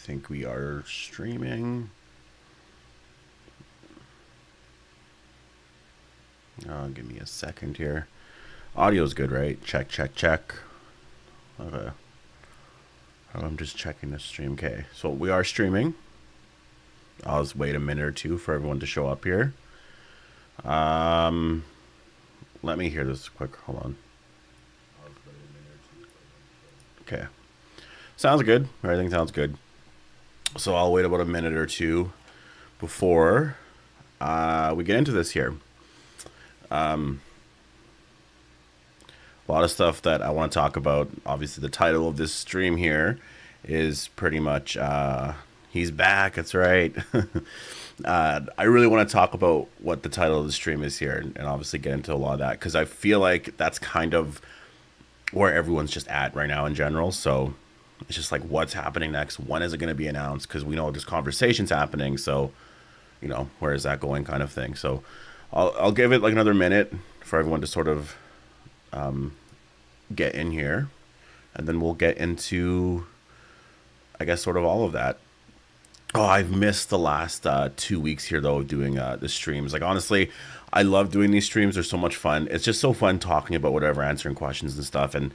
think we are streaming. Give me a second here. Audio's good, right? Check, check, check. Okay. I'm just checking the stream. Okay, so we are streaming. I'll just wait a minute or two for everyone to show up here. Let me hear this quick. Hold on. Okay. Sounds good. Everything sounds good. So I'll wait about a minute or two before we get into this here. A lot of stuff that I want to talk about. Obviously, the title of this stream here is pretty much he's back. That's right. I really want to talk about what the title of the stream is here, and obviously get into a lot of that because I feel like that's kind of where everyone's just at right now in general. So it's just like, what's happening next? When is it going to be announced? Because we know this conversation's happening. So, you know, where is that going, kind of thing. So I'll give it like another minute for everyone to sort of get in here, and then we'll get into, I guess, sort of all of that. Oh, I've missed the last 2 weeks here though, doing the streams. Like, honestly, I love doing these streams. They're so much fun. It's just so fun talking about whatever, answering questions and stuff. And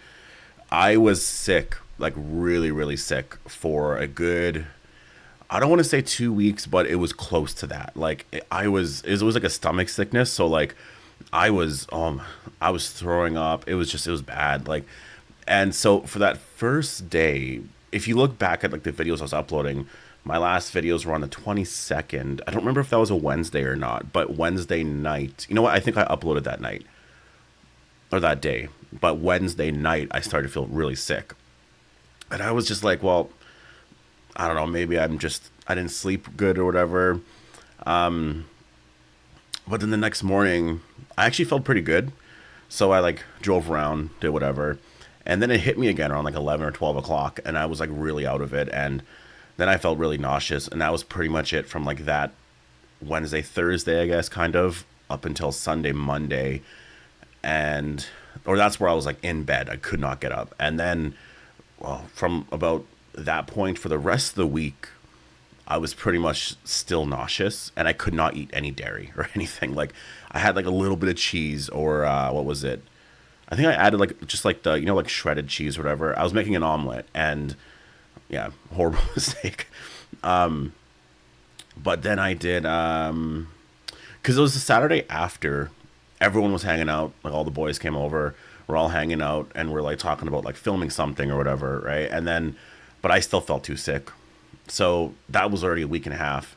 I was sick, like really, really sick for a good, I don't want to say 2 weeks, but it was close to that. Like it was like a stomach sickness. So like I was throwing up. It was bad. Like, and so for that first day, if you look back at like the videos I was uploading, my last videos were on the 22nd. I don't remember if that was a Wednesday or not, but Wednesday night. You know what? I think I uploaded that night or that day. But Wednesday night, I started to feel really sick. And I was just like, well, I don't know. Maybe I didn't sleep good or whatever. But then the next morning, I actually felt pretty good. So I like drove around, did whatever. And then it hit me again around like 11 or 12 o'clock. And I was like really out of it. And then I felt really nauseous, and that was pretty much it from like that Wednesday, Thursday, I guess, kind of, up until Sunday, Monday. Or that's where I was like in bed. I could not get up. And then, well, from about that point for the rest of the week, I was pretty much still nauseous, and I could not eat any dairy or anything. Like, I had like a little bit of cheese, or what was it? I think I added like just like the, like shredded cheese or whatever. I was making an omelet, and yeah, horrible mistake. But then I did, because it was the Saturday after, everyone was hanging out, like all the boys came over, we're all hanging out, and we're like talking about like filming something or whatever, right? And then, but I still felt too sick. So that was already a week and a half.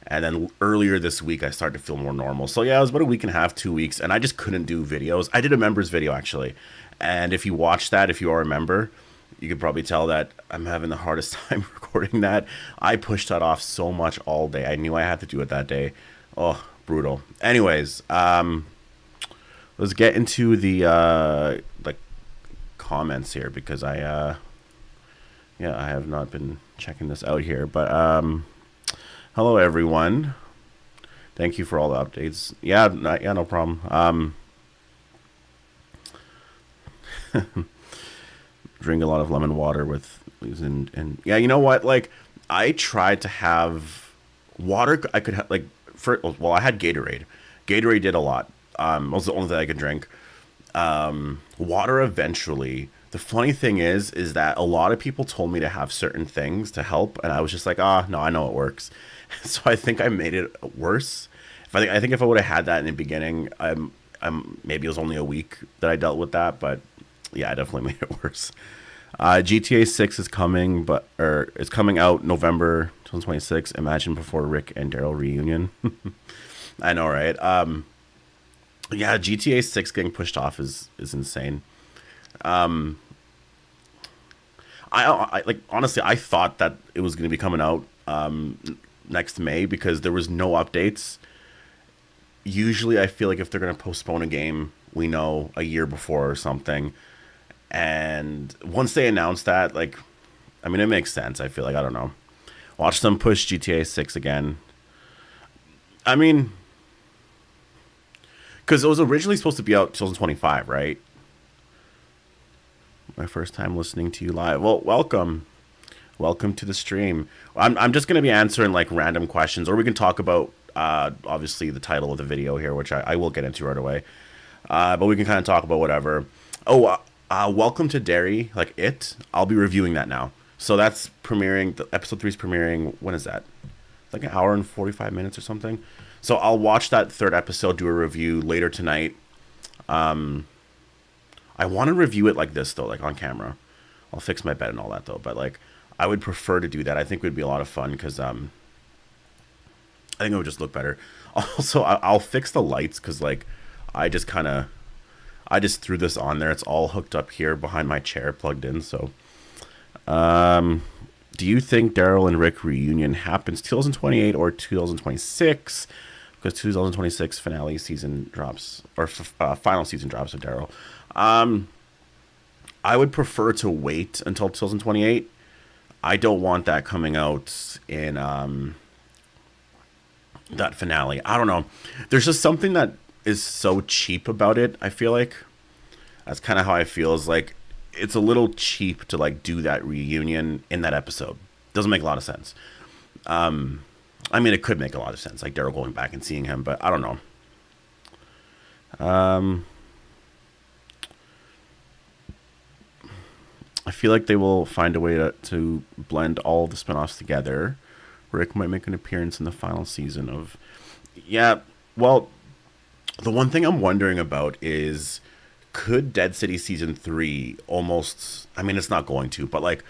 And then earlier this week, I started to feel more normal. So yeah, it was about a week and a half, 2 weeks, and I just couldn't do videos. I did a members video actually. And if you watch that, if you are a member, you could probably tell that I'm having the hardest time recording that. I pushed that off so much all day. I knew I had to do it that day. Oh, brutal. Anyways, let's get into the like comments here, because I have not been checking this out here. But hello everyone. Thank you for all the updates. Yeah, no problem. Drink a lot of lemon water with, and yeah, you know what? Like, I tried to have water. I could have like, well, I had Gatorade. Gatorade did a lot. It was the only thing I could drink. Water eventually. The funny thing is that a lot of people told me to have certain things to help, and I was just like, no, I know it works. So I think I made it worse. I think if I would have had that in the beginning, maybe it was only a week that I dealt with that, but yeah, I definitely made it worse. GTA 6 is coming, it's coming out November 2026. Imagine before Rick and Daryl reunion. I know, right? Yeah, GTA 6 getting pushed off is insane. I like, honestly, I thought that it was going to be coming out next May, because there was no updates. Usually, I feel like if they're going to postpone a game, we know a year before or something. And once they announced that, like, I mean, it makes sense. I feel like, I don't know. Watch them push GTA 6 again. I mean, because it was originally supposed to be out 2025, right? My first time listening to you live. Well, welcome. Welcome to the stream. I'm just gonna be answering like random questions, or we can talk about obviously the title of the video here, which I will get into right away. But we can kind of talk about whatever. Oh, welcome to Derry, like it. I'll be reviewing that now. So that's premiering. The episode 3 is premiering. When is that? Like an hour and 45 minutes or something. So I'll watch that third episode, do a review later tonight. I want to review it like this though, like on camera. I'll fix my bed and all that though, but like I would prefer to do that. I think it would be a lot of fun because I think it would just look better. Also, I'll fix the lights because like I just threw this on there. It's all hooked up here behind my chair, plugged in. So, do you think Daryl and Rick reunion happens 2028 or 2026? Because 2026 finale season drops, or final season drops of Daryl. I would prefer to wait until 2028. I don't want that coming out in that finale. I don't know. There's just something that is so cheap about it. I feel like that's kind of how I feel. Is like it's a little cheap to like do that reunion in that episode. Doesn't make a lot of sense. I mean, it could make a lot of sense, like Daryl going back and seeing him, but I don't know. I feel like they will find a way to blend all the spinoffs together. Rick might make an appearance in the final season of... Yeah, well, the one thing I'm wondering about is, could Dead City Season 3 almost... I mean, it's not going to, but like,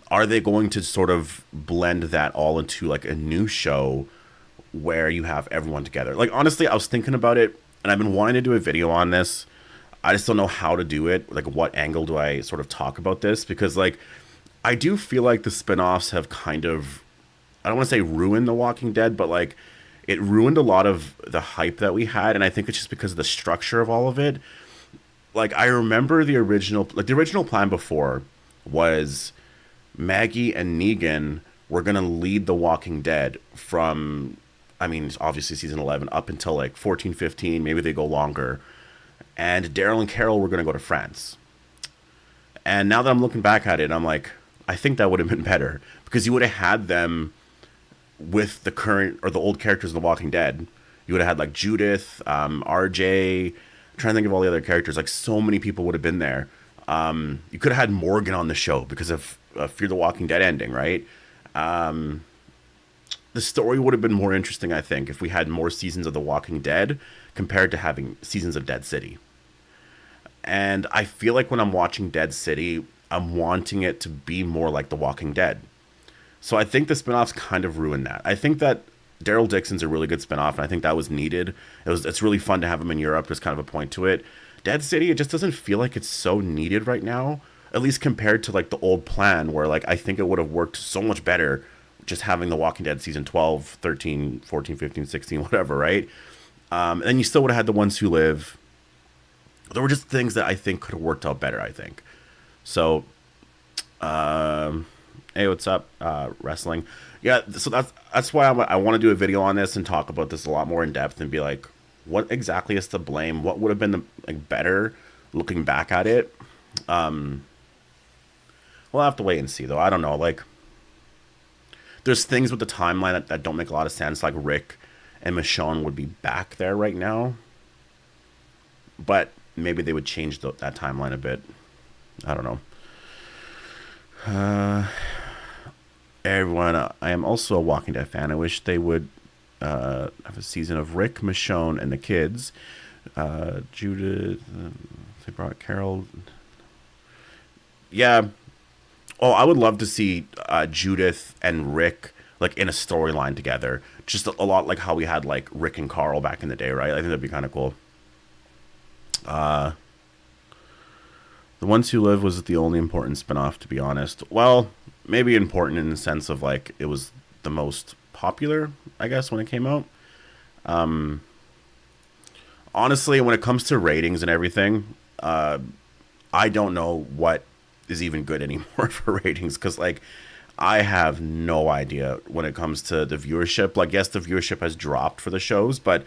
are they going to sort of blend that all into like a new show where you have everyone together? Like, honestly, I was thinking about it, and I've been wanting to do a video on this. I just don't know how to do it. Like, what angle do I sort of talk about this? Because, like, I do feel like the spinoffs have kind of, I don't want to say ruined The Walking Dead, but, like, it ruined a lot of the hype that we had. And I think it's just because of the structure of all of it. Like, I remember the original plan before was Maggie and Negan were going to lead The Walking Dead from, I mean, obviously season 11 up until, like, 14, 15. Maybe they go longer. And Daryl and Carol were going to go to France. And now that I'm looking back at it, I'm like, I think that would have been better. Because you would have had them with the current, or the old characters in The Walking Dead. You would have had, like, Judith, RJ. I'm trying to think of all the other characters. Like, so many people would have been there. You could have had Morgan on the show because of Fear the Walking Dead ending, right? The story would have been more interesting, I think, if we had more seasons of The Walking Dead compared to having seasons of Dead City. And I feel like when I'm watching Dead City, I'm wanting it to be more like The Walking Dead. So I think the spinoffs kind of ruined that. I think that Daryl Dixon's a really good spinoff, and I think that was needed. It's really fun to have him in Europe. There's kind of a point to it. Dead City, it just doesn't feel like it's so needed right now, at least compared to like the old plan, where like I think it would have worked so much better just having The Walking Dead season 12, 13, 14, 15, 16, whatever, right? And then you still would have had The Ones Who Live. There were just things that I think could have worked out better, I think. So, hey, what's up, wrestling? Yeah, so that's why I want to do a video on this and talk about this a lot more in depth and be like, what exactly is to blame? What would have been better looking back at it? We'll have to wait and see, though. I don't know. Like, there's things with the timeline that don't make a lot of sense. Like Rick and Michonne would be back there right now, but maybe they would change that timeline a bit. I don't know. Everyone, I am also a Walking Dead fan. I wish they would have a season of Rick, Michonne, and the kids. Judith, they brought Carol. Yeah. Oh, I would love to see Judith and Rick like in a storyline together. Just a lot like how we had like Rick and Carl back in the day, right? I think that'd be kind of cool. The Ones Who Live was the only important spinoff, to be honest. Well, maybe important in the sense of like it was the most popular, I guess, when it came out. Honestly, when it comes to ratings and everything, I don't know what is even good anymore for ratings, because like I have no idea when it comes to the viewership. Like, yes, the viewership has dropped for the shows, but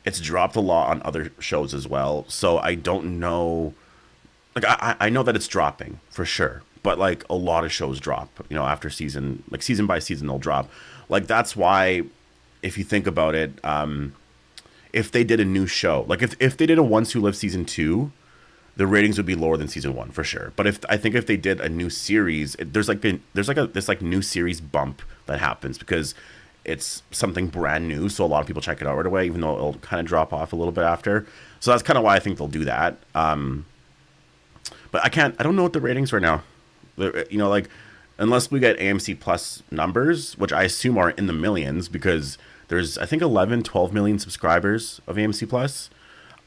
it's dropped a lot on other shows as well. So I don't know. Like, I know that it's dropping for sure, but like a lot of shows drop, after season by season they'll drop. Like that's why, if you think about it, if they did a new show, like if they did a Ones Who Live season 2, the ratings would be lower than season 1 for sure. But if they did a new series, there's this like new series bump that happens because it's something brand new, so a lot of people check it out right away, even though it'll kind of drop off a little bit after. So that's kind of why I think they'll do that. But I don't know what the ratings right now. Like unless we get AMC Plus numbers, which I assume are in the millions because there's I think 11, 12 million subscribers of AMC Plus.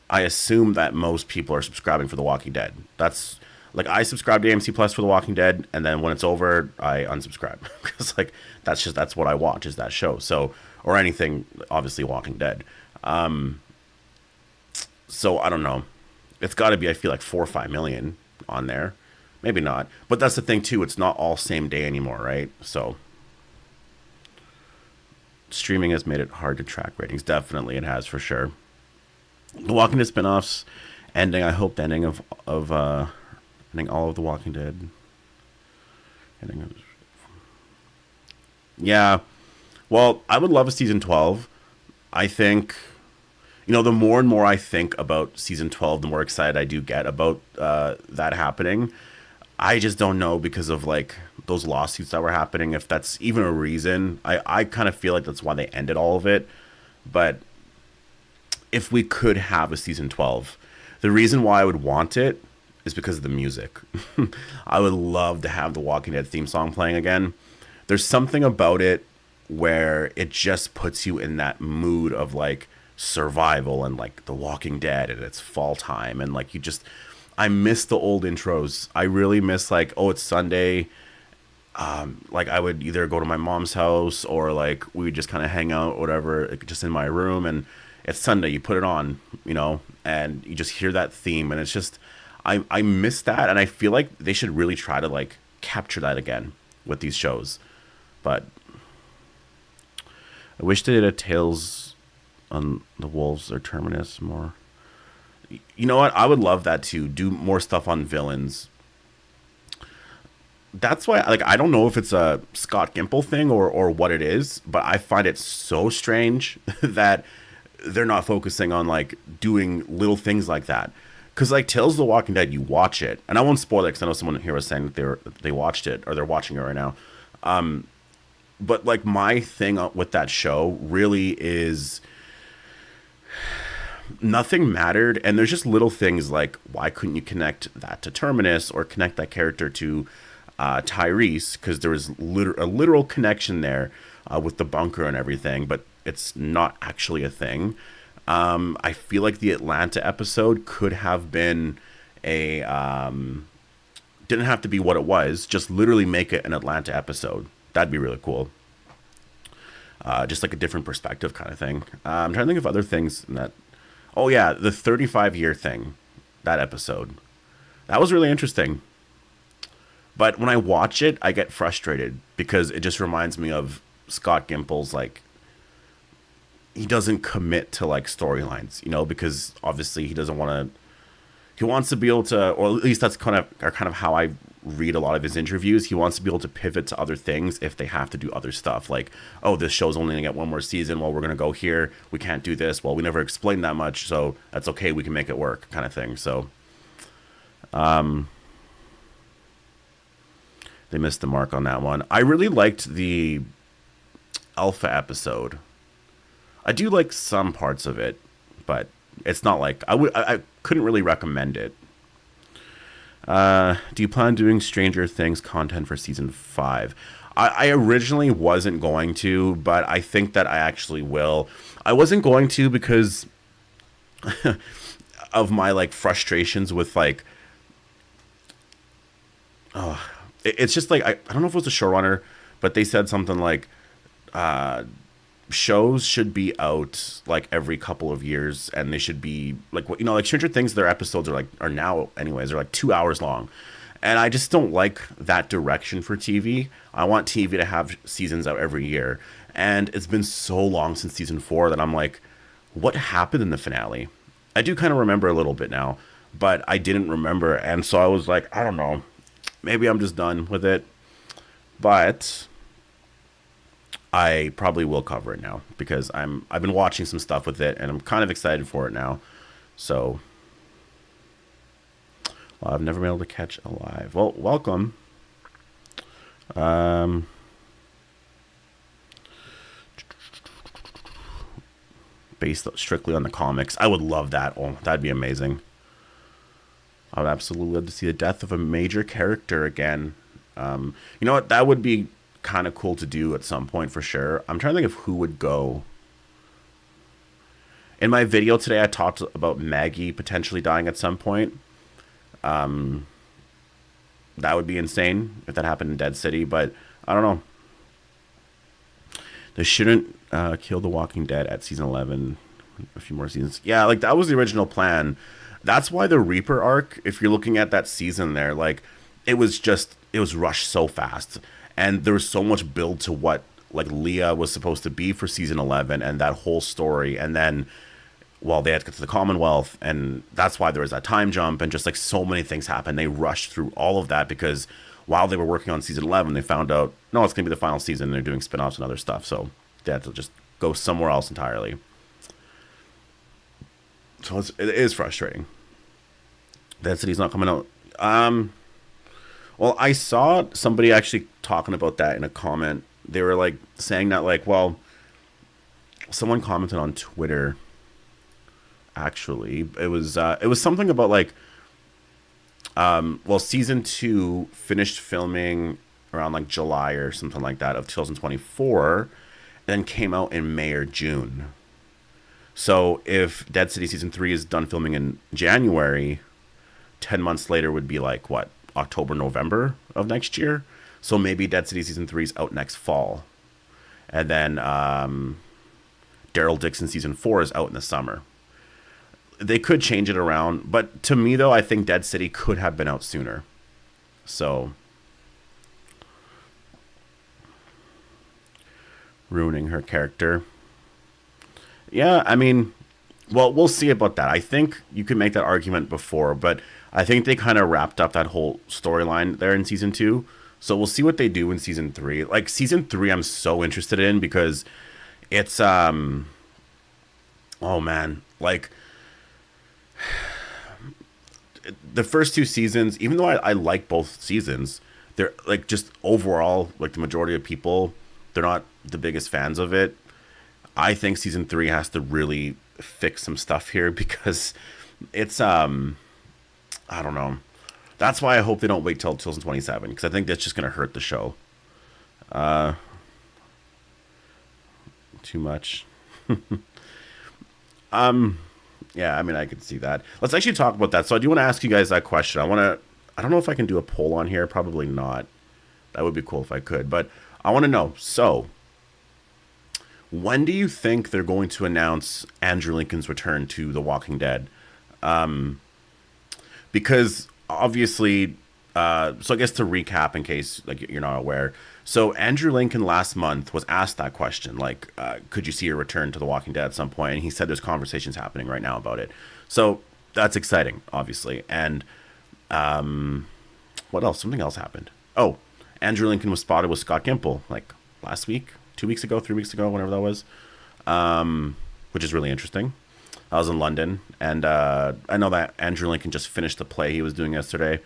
I assume that most people are subscribing for The Walking Dead. That's like I subscribe to AMC Plus for The Walking Dead, and then when it's over, I unsubscribe because like that's what I watch is that show. So or anything, obviously Walking Dead. So I don't know. It's got to be I feel like 4 or 5 million on there, maybe not. But that's the thing too. It's not all same day anymore, right? So streaming has made it hard to track ratings. Definitely, it has for sure. The Walking Dead spinoffs ending. I hope the ending of ending all of The Walking Dead. Yeah. Well, I would love a season 12. I think, the more and more I think about season 12, the more excited I do get about that happening. I just don't know because of like those lawsuits that were happening, if that's even a reason. I kind of feel like that's why they ended all of it. But if we could have a season 12, the reason why I would want it is because of the music. I would love to have the Walking Dead theme song playing again. There's something about it where it just puts you in that mood of like survival and like The Walking Dead and it's fall time and like I miss the old intros. I really miss like, oh, it's Sunday. Like I would either go to my mom's house or like we would just kind of hang out, whatever, just in my room, and it's Sunday, you put it on, and you just hear that theme, and it's just, I miss that, and I feel like they should really try to like capture that again with these shows. But I wish they did a Tales on the Wolves or Terminus more. You know what? I would love that too. Do more stuff on villains. That's why, like, I don't know if it's a Scott Gimple thing or what it is, but I find it so strange that they're not focusing on like doing little things like that. Because like Tales of the Walking Dead, you watch it, and I won't spoil it because I know someone here was saying that they watched it or they're watching it right now. But like my thing with that show really is nothing mattered, and there's just little things like why couldn't you connect that to Terminus or connect that character to Tyrese, because there was a literal connection there with the bunker and everything, but it's not actually a thing. I feel like the Atlanta episode could have been didn't have to be what it was, just literally make it an Atlanta episode. That'd be really cool. Just like a different perspective kind of thing. I'm trying to think of other things in that. Oh yeah, the 35-year thing, that episode. That was really interesting. But when I watch it, I get frustrated because it just reminds me of Scott Gimple's, like, he doesn't commit to like storylines, because obviously he doesn't want to, he wants to be able to, or at least that's kind of how I read a lot of his interviews. He wants to be able to pivot to other things if they have to do other stuff. Like, oh, this show's only gonna get one more season. Well, we're gonna go here. We can't do this. Well, we never explained that much, so that's okay. We can make it work, kind of thing. So, they missed the mark on that one. I really liked the Alpha episode. I do like some parts of it, but it's not like I couldn't really recommend it. Do you plan on doing Stranger Things content for season 5? I originally wasn't going to, but I think that I actually will. I wasn't going to because of my like frustrations with like, it's just like I don't know if it was the showrunner, but they said something like, shows should be out like every couple of years, and they should be like, like Stranger Things, their episodes are now anyways, they're like 2 hours long, and I just don't like that direction for TV. I want TV to have seasons out every year, and it's been so long since season 4 that I'm like, what happened in the finale? I do kind of remember a little bit now, but I didn't remember, and so I was like, I don't know, maybe I'm just done with it, but I probably will cover it now because I've been watching some stuff with it and I'm kind of excited for it now. So, well, I've never been able to catch Alive. Well, welcome. Based strictly on the comics, I would love that. Oh, that'd be amazing. I would absolutely love to see the death of a major character again. You know what? That would be kind of cool to do at some point for sure. I'm trying to think of who would go. In my video today, I talked about Maggie potentially dying at some point. That would be insane if that happened in Dead City, but I don't know. They shouldn't kill The Walking Dead at season 11. A few more seasons. Yeah, like that was the original plan. That's why the Reaper arc, if you're looking at that season there, like it was rushed so fast. And there was so much build to what like Leah was supposed to be for season 11 and that whole story. And then, well, they had to get to the Commonwealth. And that's why there was that time jump. And just like so many things happened. They rushed through all of that because while they were working on season 11, they found out, no, it's going to be the final season. And they're doing spinoffs and other stuff. So they had to just go somewhere else entirely. So it is frustrating. Dead City's not coming out. Well, I saw somebody actually talking about that in a comment. They were like saying that like, well, someone commented on Twitter. Actually, it was something about like, well, season 2 finished filming around like July or something like that of 2024, then came out in May or June. So if Dead City season 3 is done filming in January, 10 months later would be like what? October, November of next year. So maybe Dead City season 3 is out next fall. And then Daryl Dixon season 4 is out in the summer. They could change it around, but to me though, I think Dead City could have been out sooner. So ruining her character. Yeah, I mean, well, we'll see about that. I think you could make that argument before, but I think they kind of wrapped up that whole storyline there in season 2. So we'll see what they do in season 3. Like season 3, I'm so interested in because it's oh man, like the first 2 seasons, even though I like both seasons, they're like just overall, like the majority of people, they're not the biggest fans of it. I think season 3 has to really fix some stuff here because it's I don't know. That's why I hope they don't wait till 2027 because I think that's just going to hurt the show. Too much. Yeah, I mean, I could see that. Let's actually talk about that. So I do want to ask you guys that question. I don't know if I can do a poll on here. Probably not. That would be cool if I could. But I want to know. So when do you think they're going to announce Andrew Lincoln's return to The Walking Dead? Because obviously, so I guess to recap in case like you're not aware. So Andrew Lincoln last month was asked that question, like, could you see a return to The Walking Dead at some point? And he said there's conversations happening right now about it. So that's exciting, obviously. And what else? Something else happened. Oh, Andrew Lincoln was spotted with Scott Gimple like last week, 2 weeks ago, 3 weeks ago, whenever that was, which is really interesting. I was in London, and I know that Andrew Lincoln just finished the play he was doing yesterday.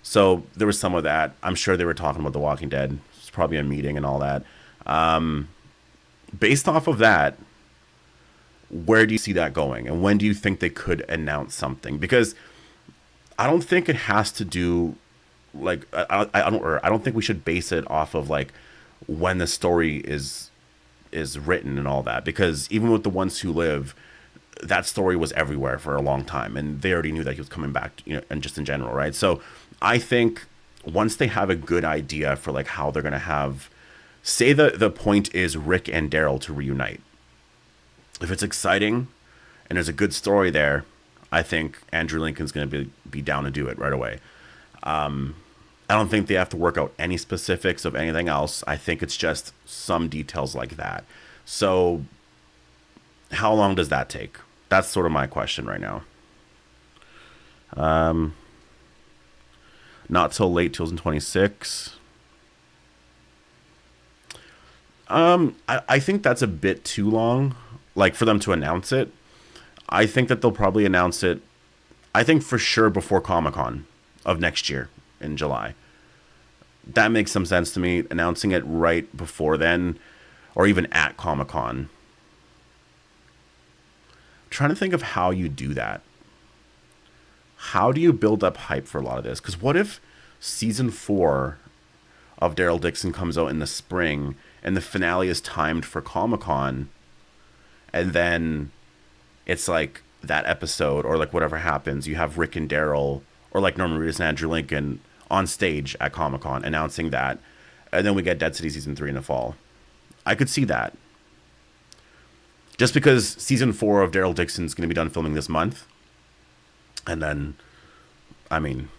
So there was some of that. I'm sure they were talking about The Walking Dead. It's probably a meeting and all that. Based off of that, where do you see that going? And when do you think they could announce something? Because I don't think it has to do, like, I don't think we should base it off of, like, when the story is written and all that. Because even with The Ones Who Live, that story was everywhere for a long time, and they already knew that he was coming back, you know, and just in general, right? So I think once they have a good idea for like how they're gonna have, say the point is Rick and Daryl to reunite. If it's exciting and there's a good story there, I think Andrew Lincoln's gonna be down to do it right away. I don't think they have to work out any specifics of anything else. I think it's just some details like that. So how long does that take? That's sort of my question right now. Not till late 2026. I think that's a bit too long, like for them to announce it. I think that they'll probably announce it, I think for sure before Comic Con of next year in July. That makes some sense to me. Announcing it right before then, or even at Comic Con. Trying to think of how you do that. How do you build up hype for a lot of this? Because what if season 4 of Daryl Dixon comes out in the spring and the finale is timed for Comic Con, and then it's like that episode or like whatever happens, you have Rick and Daryl or like Norman Reedus and Andrew Lincoln on stage at Comic Con announcing that, and then we get Dead City season 3 in the fall. I could see that. Just because season 4 of Daryl Dixon's going to be done filming this month. And then, I mean,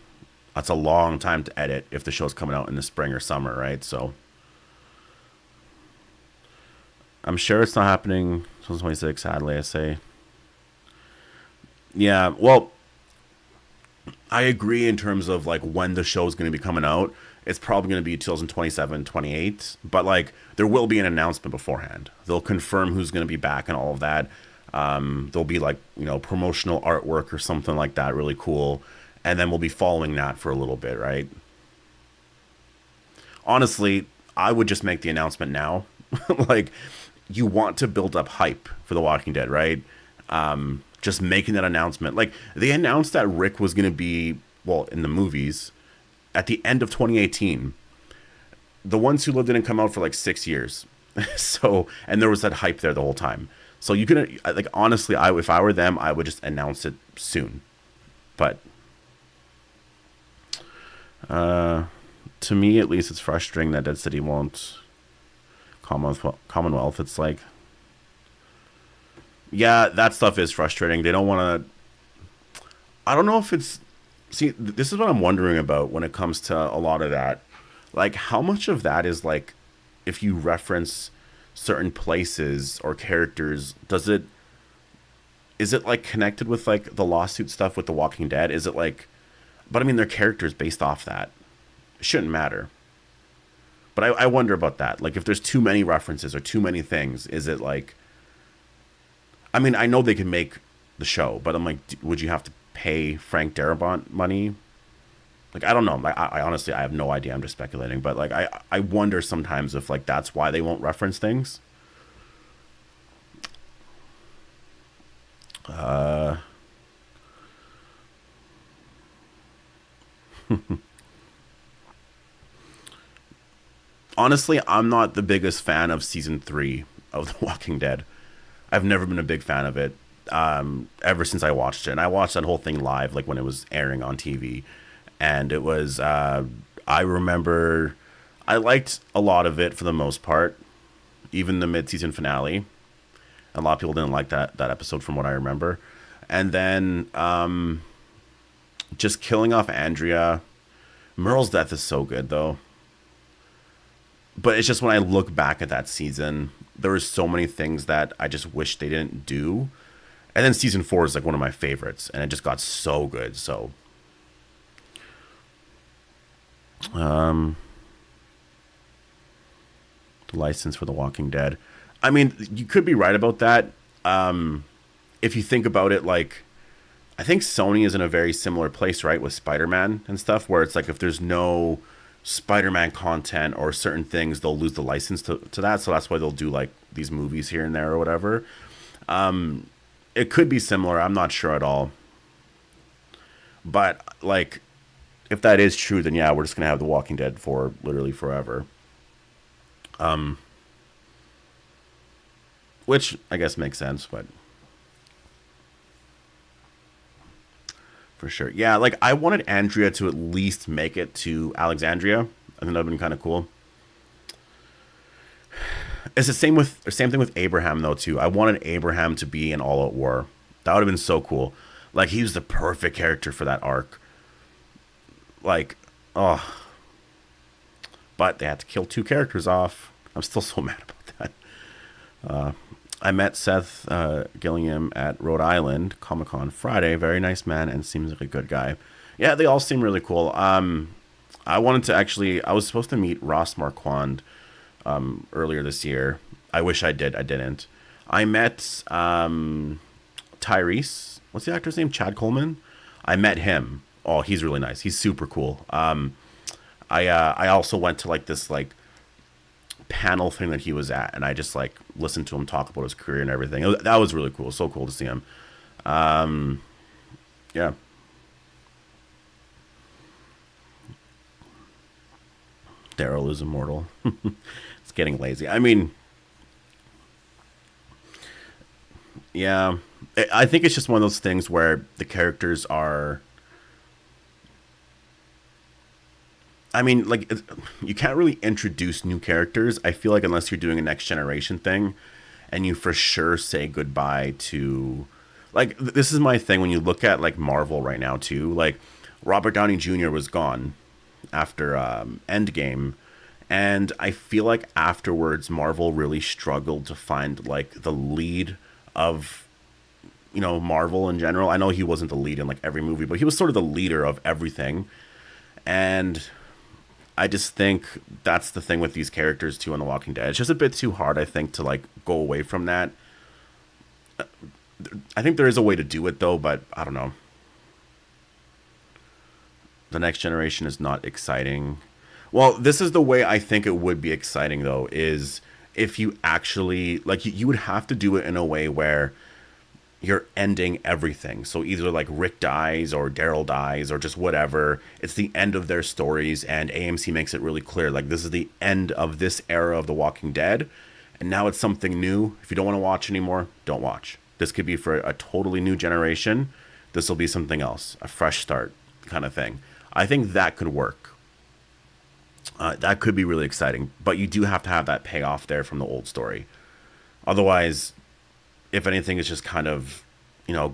that's a long time to edit if the show's coming out in the spring or summer, right? So, I'm sure it's not happening 2026, sadly, I say. Yeah, well, I agree in terms of, like, when the show's going to be coming out. It's probably going to be 2027, 28. But, like, there will be an announcement beforehand. They'll confirm who's going to be back and all of that. There'll be like, promotional artwork or something like that, really cool. And then we'll be following that for a little bit, right? Honestly, I would just make the announcement now. Like, you want to build up hype for The Walking Dead, right? Just making that announcement. Like, they announced that Rick was going to be, well, in the movies, at the end of 2018. The Ones Who Lived didn't come out for like 6 years. So, and there was that hype there the whole time. So you can, like, honestly, if I were them, I would just announce it soon. But to me, at least, it's frustrating that Dead City won't Commonwealth. It's like, yeah, that stuff is frustrating. They don't want to. I don't know if it's. See, this is what I'm wondering about when it comes to a lot of that. Like, how much of that is like, if you reference certain places or characters, is it like connected with like the lawsuit stuff with The Walking Dead? Is it like, but I mean, they're characters based off that. It shouldn't matter. But I wonder about that. Like, if there's too many references or too many things, is it like, I mean, I know they can make the show, but I'm like, would you have to pay Frank Darabont money? Like, I don't know. Like, I honestly, I have no idea. I'm just speculating. But like, I wonder sometimes if like that's why they won't reference things. Honestly, I'm not the biggest fan of season 3 of The Walking Dead. I've never been a big fan of it. Ever since I watched it, and I watched that whole thing live, like when it was airing on TV. And it was, I remember, I liked a lot of it for the most part, even the mid-season finale. A lot of people didn't like that episode from what I remember. And then just killing off Andrea. Merle's death is so good, though. But it's just when I look back at that season, there were so many things that I just wish they didn't do. And then season 4 is like one of my favorites, and it just got so good, so... the license for The Walking Dead. I mean, you could be right about that. If you think about it, like, I think Sony is in a very similar place, right, with Spider-Man and stuff, where it's like if there's no Spider-Man content or certain things, they'll lose the license to that. So that's why they'll do like these movies here and there or whatever. It could be similar. I'm not sure at all. But like, if that is true, then yeah, we're just gonna have The Walking Dead for literally forever. Which I guess makes sense, but for sure, yeah. Like, I wanted Andrea to at least make it to Alexandria. I think that'd been kind of cool. It's the same thing with Abraham though too. I wanted Abraham to be in All Out War. That would have been so cool. Like, he was the perfect character for that arc. Like, oh. But they had to kill 2 characters off. I'm still so mad about that. I met Seth Gilliam at Rhode Island Comic Con Friday. Very nice man and seems like a good guy. Yeah, they all seem really cool. I wanted to actually. I was supposed to meet Ross Marquand earlier this year. I wish I did. I didn't. I met Tyrese. What's the actor's name? Chad Coleman. I met him. Oh, he's really nice. He's super cool. I also went to like this like panel thing that he was at, and I just like listened to him talk about his career and everything. That was really cool. So cool to see him. Yeah, Daryl is immortal. It's getting lazy. I mean, yeah, I think it's just one of those things where the characters are. I mean, like you can't really introduce new characters. I feel like unless you're doing a next generation thing, and you for sure say goodbye to, like this is my thing when you look at like Marvel right now too. Like Robert Downey Jr. was gone after Endgame, and I feel like afterwards Marvel really struggled to find like the lead of Marvel in general. I know he wasn't the lead in like every movie, but he was sort of the leader of everything. And I just think that's the thing with these characters too on The Walking Dead. It's just a bit too hard, I think, to like go away from that. I think there is a way to do it though, but I don't know. The next generation is not exciting. Well, this is the way I think it would be exciting though, is if you actually like you would have to do it in a way where you're ending everything. So either like Rick dies or Daryl dies or just whatever. It's the end of their stories, and AMC makes it really clear like this is the end of this era of The Walking Dead, and now it's something new. If you don't want to watch anymore, don't watch. This could be for a totally new generation. This will be something else, a fresh start kind of thing. I think that could work. That could be really exciting, but you do have to have that payoff there from the old story. Otherwise, if anything is just kind of,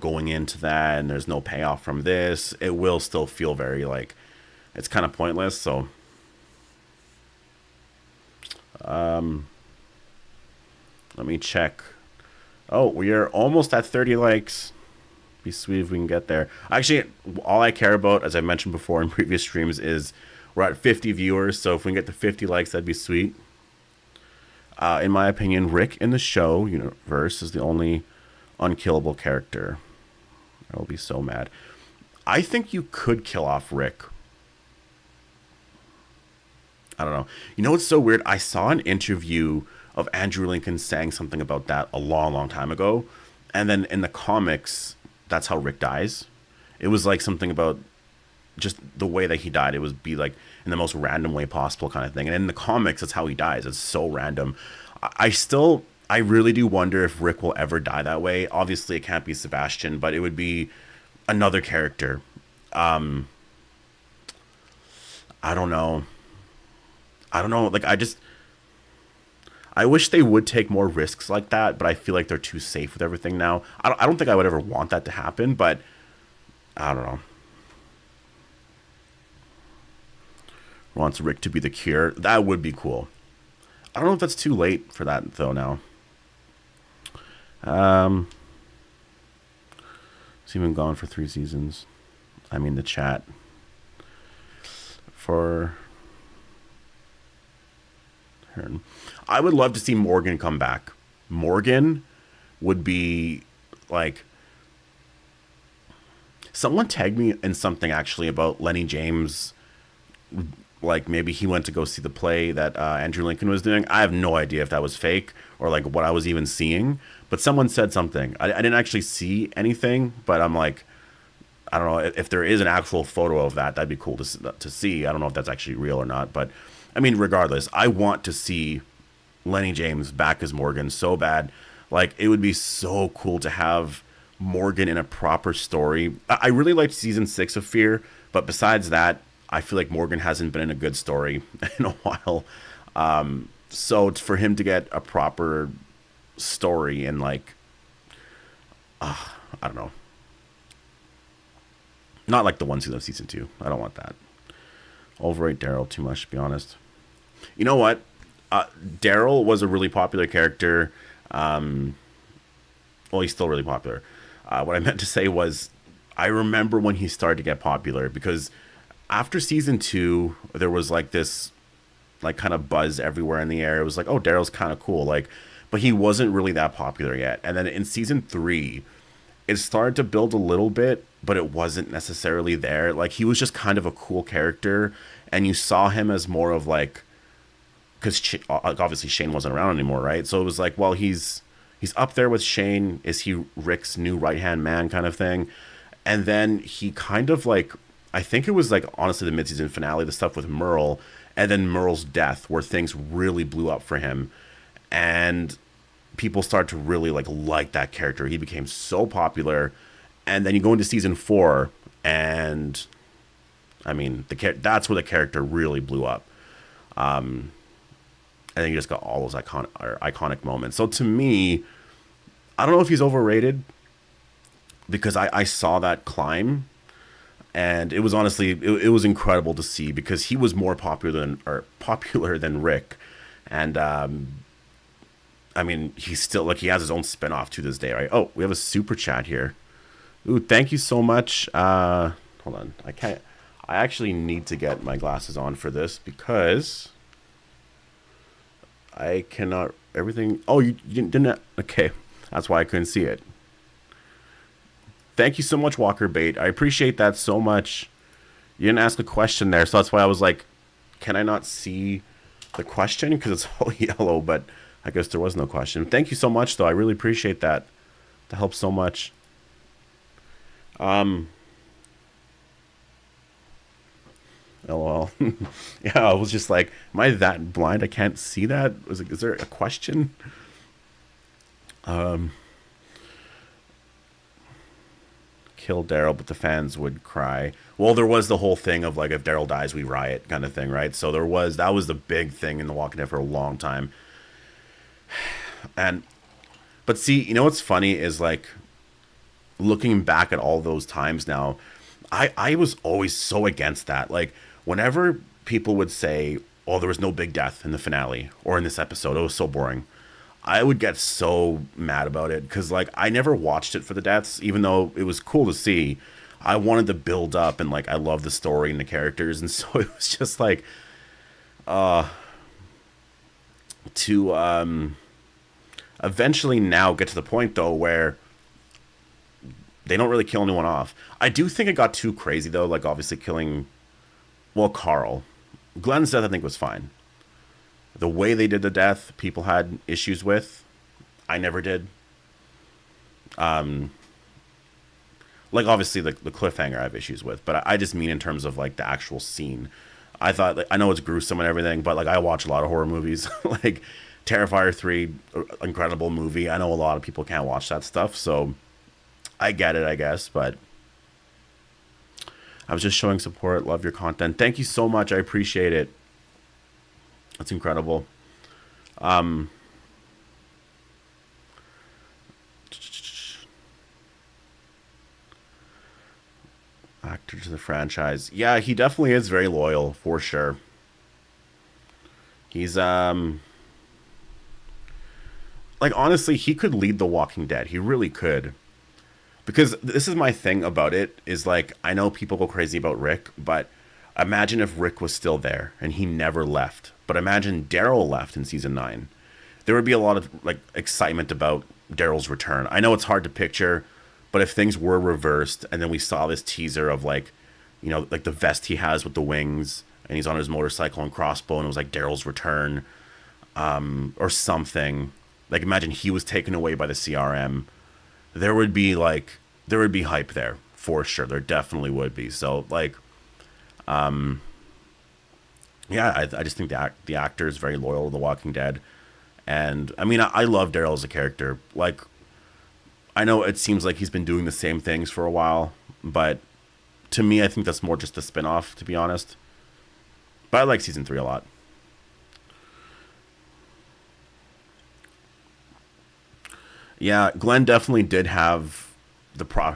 going into that and there's no payoff from this, it will still feel very like it's kind of pointless. So, let me check. Oh, we are almost at 30 likes. Be sweet if we can get there. Actually, all I care about, as I mentioned before in previous streams, is we're at 50 viewers. So if we can get to 50 likes, that'd be sweet. In my opinion, Rick in the show universe is the only unkillable character. I will be so mad. I think you could kill off Rick. I don't know. You know what's so weird? I saw an interview of Andrew Lincoln saying something about that a long, long time ago. And then in the comics, that's how Rick dies. It was like something about just the way that he died. It would be like in the most random way possible kind of thing. And in the comics, that's how he dies. It's so random. I really do wonder if Rick will ever die that way. Obviously, it can't be Sebastian, but it would be another character. I don't know. Like, I wish they would take more risks like that, but I feel like they're too safe with everything now. I don't think I would ever want that to happen, but I don't know. Wants Rick to be the cure. That would be cool. I don't know if that's too late for that though now. It's even gone for 3 seasons. I mean the chat for her. I would love to see Morgan come back. Morgan would be like, someone tagged me in something actually about Lenny James. Like maybe he went to go see the play that Andrew Lincoln was doing. I have no idea if that was fake or like what I was even seeing. But someone said something. I didn't actually see anything, but I'm like, I don't know if there is an actual photo of that. That'd be cool to see. I don't know if that's actually real or not. But I mean, regardless, I want to see Lenny James back as Morgan so bad. Like it would be so cool to have Morgan in a proper story. I really liked season 6 of Fear, but besides that, I feel like Morgan hasn't been in a good story in a while. So for him to get a proper story and like, I don't know. Not like the one season of season 2. I don't want that. Overrate Daryl too much, to be honest. You know what? Daryl was a really popular character. Well, he's still really popular. What I meant to say was I remember when he started to get popular because after season 2, there was like this like kind of buzz everywhere in the air. It was like, oh, Daryl's kind of cool, like, but he wasn't really that popular yet. And then in season 3, it started to build a little bit, but it wasn't necessarily there. Like he was just kind of a cool character, and you saw him as more of like, because obviously Shane wasn't around anymore, right? So it was like, well, he's up there with Shane. Is he Rick's new right hand man kind of thing? And then he kind of like, I think it was like honestly the mid season finale, the stuff with Merle, and then Merle's death, where things really blew up for him, and people started to really like that character. He became so popular, and then you go into season 4, and I mean that's where the character really blew up. And then you just got all those iconic moments. So to me, I don't know if he's overrated because I saw that climb, and it was honestly it was incredible to see because he was more popular than Rick, and I mean he's still like he has his own spinoff to this day, right? Oh, we have a super chat here. Ooh, thank you so much. Hold on, I can't. I actually need to get my glasses on for this because I cannot. Everything. Oh, you didn't. Okay, that's why I couldn't see it. Thank you so much, Walker Bait. I appreciate that so much. You didn't ask a question there, so that's why I was like, can I not see the question because it's all yellow? But I guess there was no question. Thank you so much, though. I really appreciate that. That helps so much. LOL. Yeah, I was just like, am I that blind? I can't see that. Is there a question? Kill Daryl, but the fans would cry. Well, there was the whole thing of like, if Daryl dies, we riot, kind of thing, right? So that was the big thing in The Walking Dead for a long time. And, but see, you know what's funny is like, looking back at all those times now, I was always so against that. Like, whenever people would say, oh, there was no big death in the finale or in this episode, it was so boring, I would get so mad about it because, like, I never watched it for the deaths, even though it was cool to see. I wanted to build up, and, like, I love the story and the characters, and so it was just, like, to eventually now get to the point, though, where they don't really kill anyone off. I do think it got too crazy, though, like, obviously killing, well, Carl. Glenn's death, I think, was fine. The way they did the death, people had issues with. I never did. Like, obviously, the cliffhanger I have issues with, but I just mean in terms of, like, the actual scene. I thought, like, I know it's gruesome and everything, but, like, I watch a lot of horror movies. Like, Terrifier 3, incredible movie. I know a lot of people can't watch that stuff, so I get it, I guess, but I was just showing support. Love your content. Thank you so much. I appreciate it. That's incredible. Actor to the franchise. Yeah, he definitely is very loyal, for sure. He's like, honestly, he could lead The Walking Dead. He really could. Because this is my thing about it, is like, I know people go crazy about Rick, but imagine if Rick was still there and he never left. But imagine Daryl left in season 9. There would be a lot of like excitement about Daryl's return. I know it's hard to picture, but if things were reversed and then we saw this teaser of like, you know, like the vest he has with the wings and he's on his motorcycle and crossbow and it was like Daryl's return, or something. Like, imagine he was taken away by the CRM. There would be hype there for sure. There definitely would be. So like, yeah, I just think the actor is very loyal to The Walking Dead, and I mean I love Daryl as a character. Like, I know it seems like he's been doing the same things for a while, but to me I think that's more just a spin-off, to be honest. But I like season 3 a lot. Yeah, Glenn definitely did have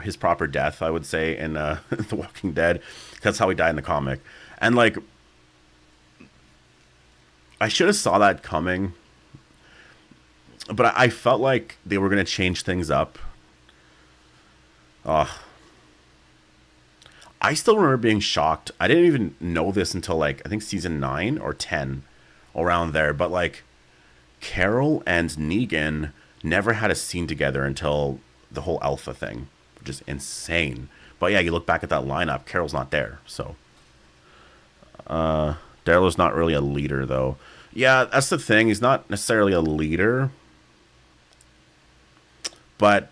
his proper death, I would say, in The Walking Dead. That's how he died in the comic. And like, I should have saw that coming, but I felt like they were gonna change things up. Oh, I still remember being shocked. I didn't even know this until like I think season 9 or 10, around there. But like Carol and Negan never had a scene together until the whole Alpha thing, which is insane. But yeah, you look back at that lineup, Carol's not there. So Daryl is not really a leader, though. Yeah, that's the thing. He's not necessarily a leader, but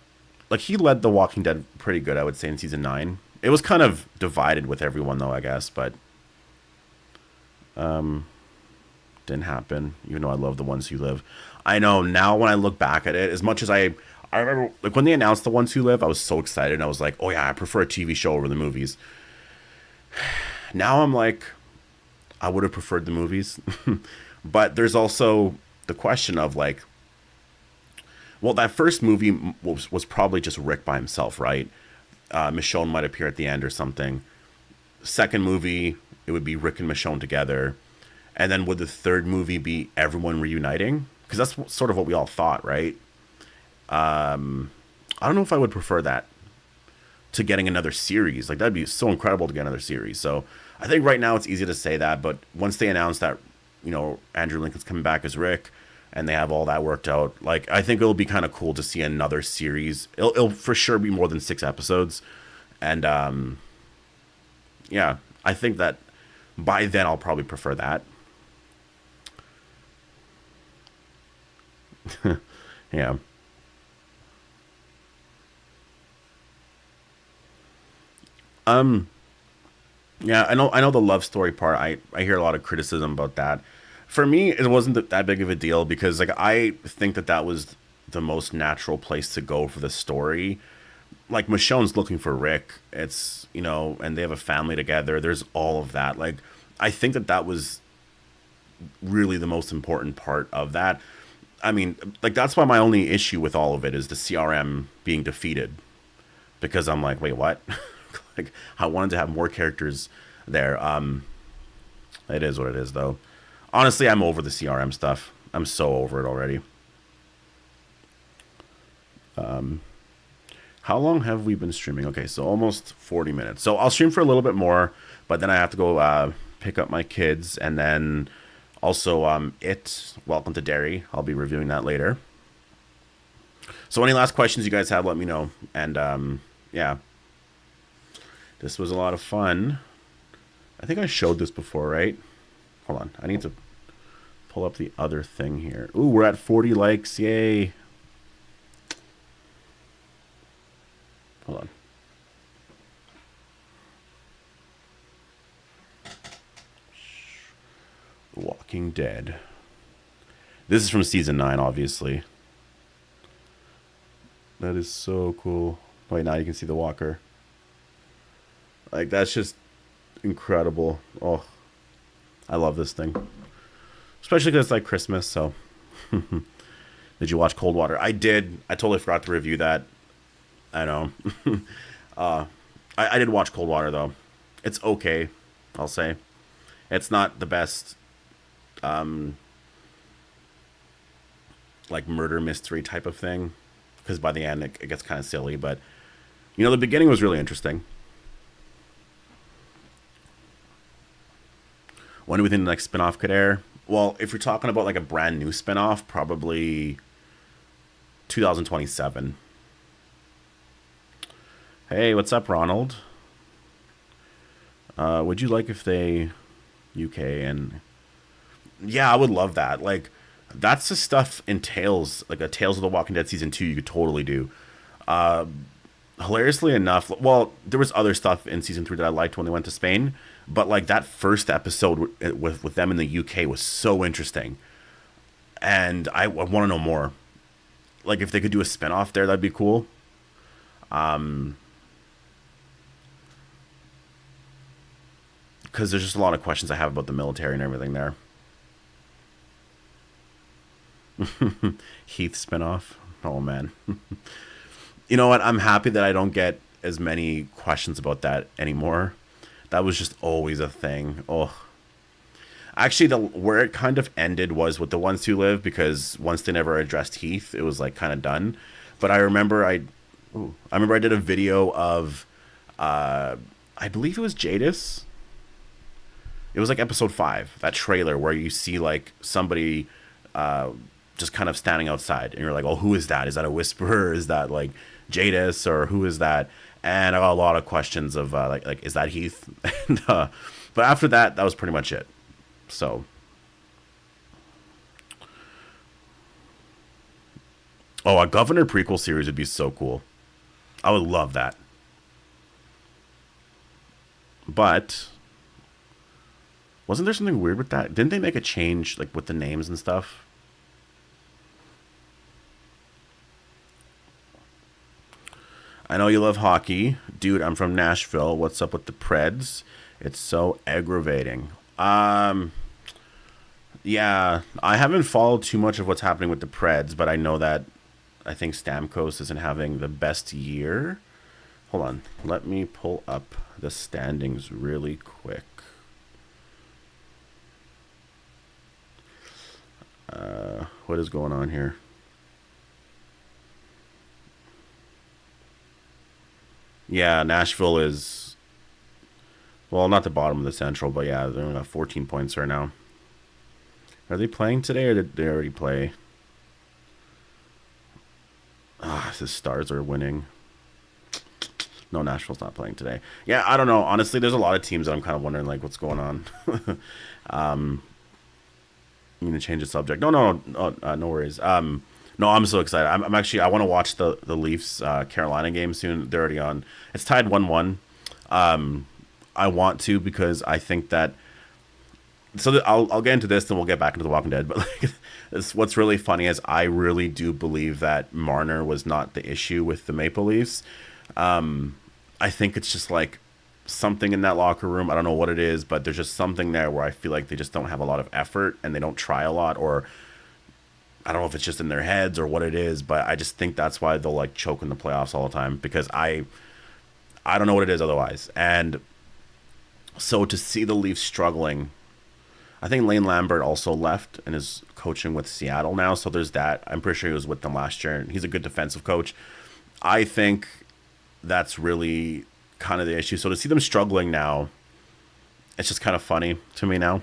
like he led The Walking Dead pretty good, I would say, in season 9. It was kind of divided with everyone, though, I guess, but didn't happen. Even though I love The Ones Who Live. I know now when I look back at it, as much as I remember like when they announced The Ones Who Live, I was so excited. I was like, oh yeah, I prefer a TV show over the movies. Now I'm like, I would have preferred the movies. But there's also the question of like, well, that first movie was probably just Rick by himself, right? Michonne might appear at the end or something. Second movie, it would be Rick and Michonne together. And then would the third movie be everyone reuniting? Because that's sort of what we all thought, right? I don't know if I would prefer that to getting another series. Like, that'd be so incredible to get another series. So I think right now it's easy to say that. But once they announce that, you know, Andrew Lincoln's coming back as Rick and they have all that worked out, like, I think it'll be kind of cool to see another series. It'll for sure be more than 6 episodes. And, yeah, I think that by then I'll probably prefer that. Yeah. Um, yeah, I know the love story part. I hear a lot of criticism about that. For me, it wasn't that big of a deal because like I think that that was the most natural place to go for the story. Like Michonne's looking for Rick. It's, you know, and they have a family together. There's all of that. Like I think that that was really the most important part of that. I mean, like that's why my only issue with all of it is the CRM being defeated because I'm like, wait, what? Like I wanted to have more characters there. It is what it is, though. Honestly, I'm over the CRM stuff. I'm so over it already. How long have we been streaming? Okay, so almost 40 minutes. So I'll stream for a little bit more, but then I have to go pick up my kids, and then also Welcome to Derry. I'll be reviewing that later. So any last questions you guys have, let me know. And yeah, this was a lot of fun. I think I showed this before, right? Hold on. I need to pull up the other thing here. Ooh, we're at 40 likes. Yay. Hold on. Walking Dead. This is from season 9, obviously. That is so cool. Wait, now you can see the walker. Like, that's just incredible. Oh, I love this thing. Especially because it's like Christmas, so. Did you watch Cold Water? I did. I totally forgot to review that. I know. I did watch Cold Water, though. It's okay, I'll say. It's not the best, like, murder mystery type of thing. Because by the end, it gets kind of silly. But, you know, the beginning was really interesting. When do we think the next spinoff could air? Well, if you're talking about like a brand new spinoff, probably 2027. Hey, what's up, Ronald? Would you like if they UK and yeah, I would love that. Like that's the stuff in Tales, like a Tales of the Walking Dead season 2 you could totally do. Hilariously enough, well, there was other stuff in season 3 that I liked when they went to Spain, but like that first episode with them in the UK was so interesting, and I want to know more. Like if they could do a spinoff there, that'd be cool. Because there's just a lot of questions I have about the military and everything there. Heath spinoff. Oh man. You know what? I'm happy that I don't get as many questions about that anymore. That was just always a thing. Oh, actually, the where it kind of ended was with The Ones Who Live, because once they never addressed Heath, it was like kind of done. But I remember I did a video of I believe it was Jadis. It was like episode 5, that trailer where you see like somebody uh, just kind of standing outside, and you're like, oh, who is that? Is that a whisperer? Is that like Jadis, or who is that? And I got a lot of questions of like is that Heath? and, but after that, that was pretty much it. So, oh, a Governor prequel series would be so cool. I would love that. But wasn't there something weird with that? Didn't they make a change like with the names and stuff? I know you love hockey, dude. I'm from Nashville. What's up with the Preds? It's so aggravating. Um, yeah, I haven't followed too much of what's happening with the Preds, but I know that I think Stamkos isn't having the best year. Hold on, let me pull up the standings really quick. What is going on here? Yeah, Nashville is, well, not the bottom of the Central, but yeah, they're only got 14 points right now. Are they playing today, or did they already play? Ah, the Stars are winning. No, Nashville's not playing today. Yeah, I don't know. Honestly, there's a lot of teams that I'm kind of wondering like what's going on. um, I'm gonna change the subject. No worries. No, I'm so excited. I'm actually I want to watch the Leafs Carolina game soon. They're already on. It's tied 1-1. I want to because I think that. So I'll get into this, then we'll get back into The Walking Dead. But like, what's really funny is I really do believe that Marner was not the issue with the Maple Leafs. I think it's just like something in that locker room. I don't know what it is, but there's just something there where I feel like they just don't have a lot of effort and they don't try a lot, or I don't know if it's just in their heads or what it is, but I just think that's why they'll like choke in the playoffs all the time because I don't know what it is otherwise. And so to see the Leafs struggling, I think Lane Lambert also left and is coaching with Seattle now, so there's that. I'm pretty sure he was with them last year, and he's a good defensive coach. I think that's really kind of the issue. So to see them struggling now, it's just kind of funny to me now.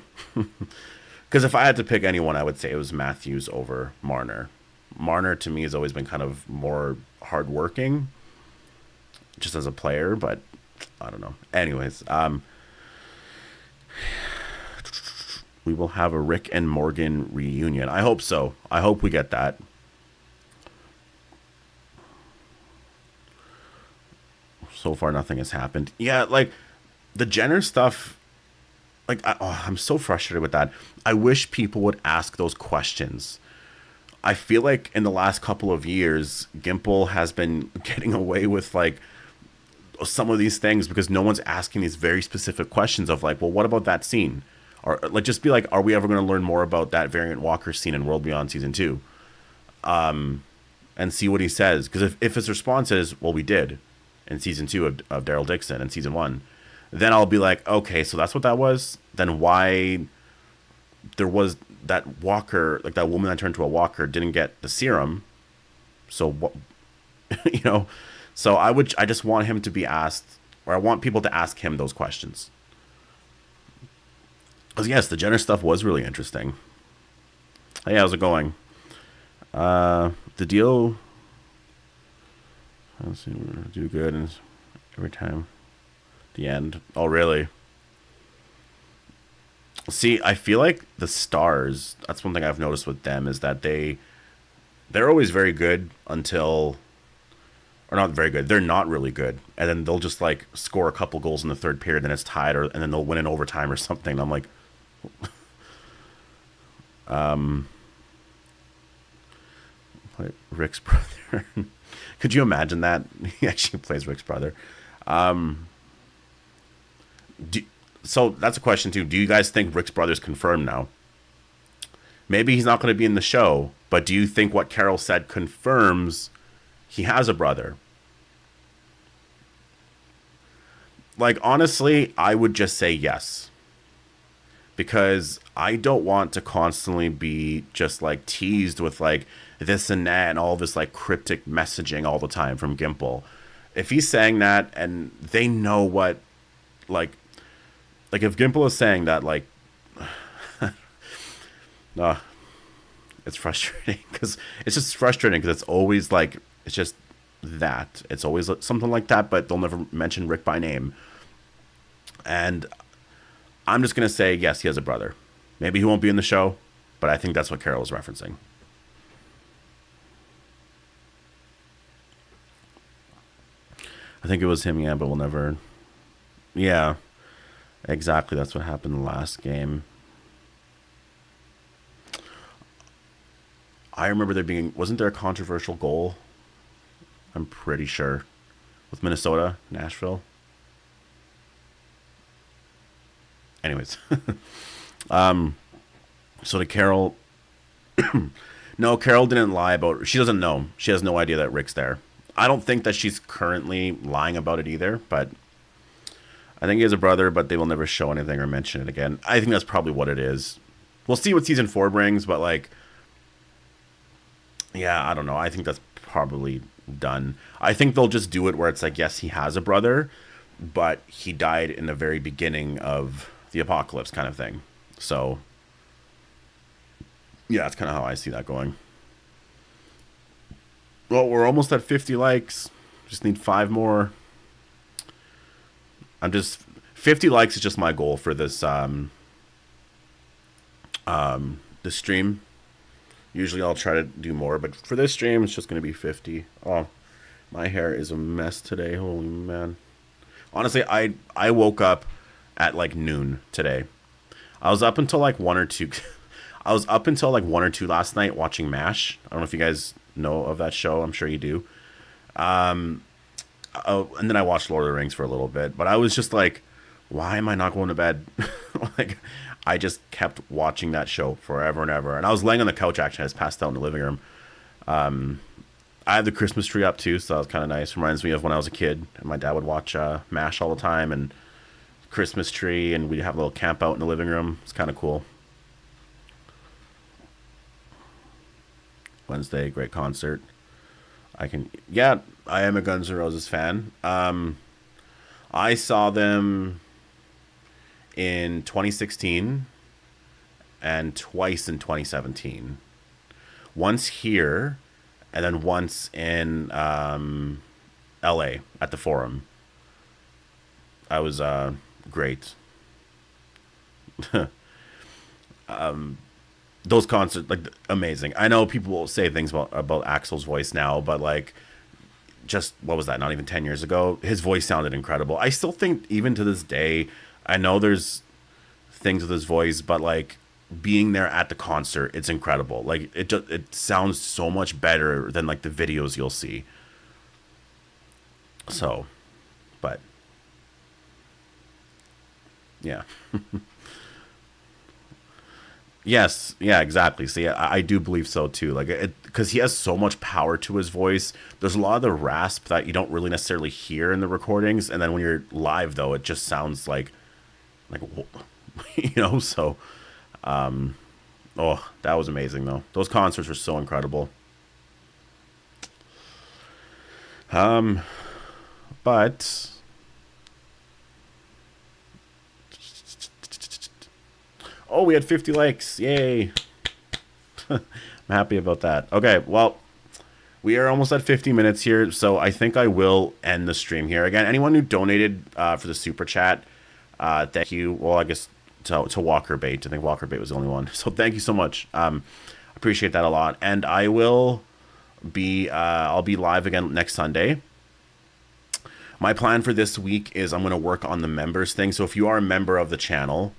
Because if I had to pick anyone, I would say it was Matthews over Marner. Marner to me has always been kind of more hardworking, just as a player, but I don't know. Anyways, we will have a Rick and Morgan reunion. I hope so. I hope we get that. So far, nothing has happened. Yeah, like the Jenner stuff. Like, I'm so frustrated with that. I wish people would ask those questions. I feel like in the last couple of years, Gimple has been getting away with like some of these things because no one's asking these very specific questions of like, well, what about that scene? Or like, just be like, are we ever going to learn more about that Variant Walker scene in World Beyond Season 2? And see what he says. Because if his response is, well, we did in Season 2 of Daryl Dixon and Season 1, then I'll be like, okay, so that's what that was? Then why there was that walker, like that woman that turned to a walker, didn't get the serum? So what, you know? So I just want him to be asked, or I want people to ask him those questions. Because yes, the Jenner stuff was really interesting. Hey, how's it going? The deal. Let's see, we're do good and every time. The end. Oh, really? See, I feel like the Stars. That's one thing I've noticed with them is that they're always very good until, or not very good. They're not really good, and then they'll just like score a couple goals in the third period, and it's tied, and then they'll win in overtime or something. And I'm like. Play Rick's brother. Could you imagine that? He actually plays Rick's brother. So that's a question too. Do you guys think Rick's brother's confirmed now? Maybe he's not going to be in the show, but do you think what Carol said confirms he has a brother? Like, honestly, I would just say yes. Because I don't want to constantly be just like teased with like this and that and all this like cryptic messaging all the time from Gimple. If he's saying that and they know what like if Gimple is saying that, like, uh, it's frustrating because it's just frustrating because it's always like it's just that it's always something like that, but they'll never mention Rick by name. And I'm just gonna say yes, he has a brother. Maybe he won't be in the show, but I think that's what Carol was referencing. I think it was him, yeah, but we'll never. Yeah, exactly. That's what happened the last game. I remember there being, wasn't there a controversial goal? I'm pretty sure with Minnesota, Nashville. Anyways, so to Carol, no, Carol didn't lie about. She doesn't know. She has no idea that Rick's there. I don't think that she's currently lying about it either. But I think he has a brother, but they will never show anything or mention it again. I think that's probably what it is. We'll see what season 4 brings, but like, yeah, I don't know. I think that's probably done. I think they'll just do it where it's like, yes, he has a brother, but he died in the very beginning of the apocalypse kind of thing. So, yeah, that's kind of how I see that going. Well, we're almost at 50 likes. Just need 5 more. I'm just 50 likes is just my goal for this stream. Usually I'll try to do more, but for this stream it's just going to be 50. Oh, my hair is a mess today. Holy man. Honestly, I woke up at like noon today. I was up until like 1 or 2. I was up until like 1 or 2 last night watching MASH. I don't know if you guys know of that show. I'm sure you do. Oh, and then I watched Lord of the Rings for a little bit, but I was just like, why am I not going to bed? Like, I just kept watching that show forever and ever. And I was laying on the couch, actually. I just passed out in the living room. I had the Christmas tree up, too, so that was kind of nice. Reminds me of when I was a kid, and my dad would watch MASH all the time, and Christmas tree, and we'd have a little camp out in the living room. It's kind of cool. Wednesday, great concert. Yeah, I am a Guns N' Roses fan. I saw them in 2016 and twice in 2017. Once here, and then once in LA at the Forum. I was great. Those concerts, like, amazing. I know people will say things about Axl's voice now, but like, just what was that? Not even 10 years ago, his voice sounded incredible. I still think, even to this day, I know there's things with his voice, but like, being there at the concert, it's incredible. Like, it sounds so much better than like the videos you'll see. So, but yeah. Yes, yeah, exactly. See, I do believe so too. Like, because he has so much power to his voice. There's a lot of the rasp that you don't really necessarily hear in the recordings, and then when you're live, though, it just sounds like, you know. So, oh, that was amazing, though. Those concerts were so incredible. But oh, we had 50 likes. Yay. I'm happy about that. Okay, well, we are almost at 50 minutes here, so I think I will end the stream here. Again, anyone who donated for the super chat, thank you. Well, I guess to Walker Bait. I think Walker Bait was the only one. So thank you so much. Appreciate that a lot. And I will be I'll be live again next Sunday. My plan for this week is I'm going to work on the members thing. So if you are a member of the channel,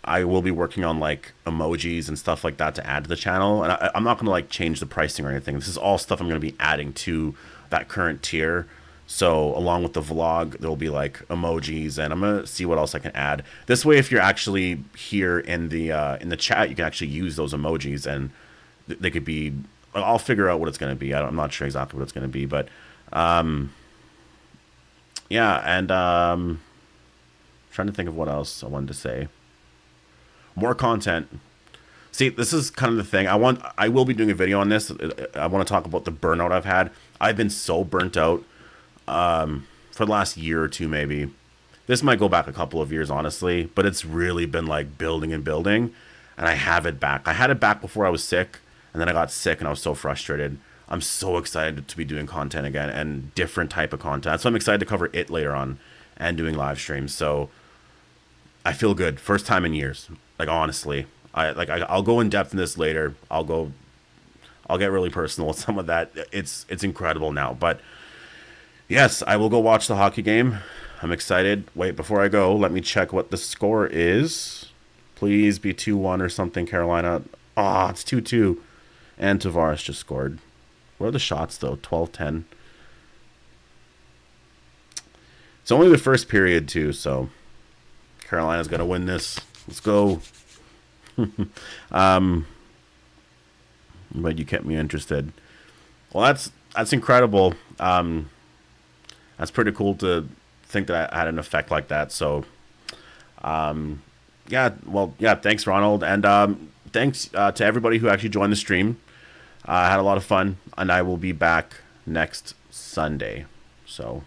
I will be working on like emojis and stuff like that to add to the channel. And I'm not going to like change the pricing or anything. This is all stuff I'm going to be adding to that current tier. So along with the vlog, there'll be like emojis, and I'm going to see what else I can add. This way, if you're actually here in the chat, you can actually use those emojis, and they could be, I'll figure out what it's going to be. I'm not sure exactly what it's going to be, but yeah. And trying to think of what else I wanted to say. More content. See, this is kind of the thing. I will be doing a video on this. I want to talk about the burnout I've had. I've been so burnt out for the last year or two, maybe, This might go back a couple of years, honestly, but it's really been like building and building, and I have it back. I had it back before I was sick, and then I got sick, and I was so frustrated. I'm so excited to be doing content again and different type of content. So I'm excited to cover it later on and doing live streams. So I feel good. First time in years. Like honestly, I'll go in depth in this later. I'll get really personal with some of that. It's incredible now. But yes, I will go watch the hockey game. I'm excited. Wait, before I go, let me check what the score is. Please be 2-1 or something, Carolina. Ah, it's 2-2. And Tavares just scored. What are the shots, though? 12-10. It's only the first period, too, so Carolina's going to win this. Let's go. But you kept me interested. Well, that's incredible. That's pretty cool to think that I had an effect like that. So, yeah, thanks, Ronald. And thanks to everybody who actually joined the stream. I had a lot of fun, and I will be back next Sunday. So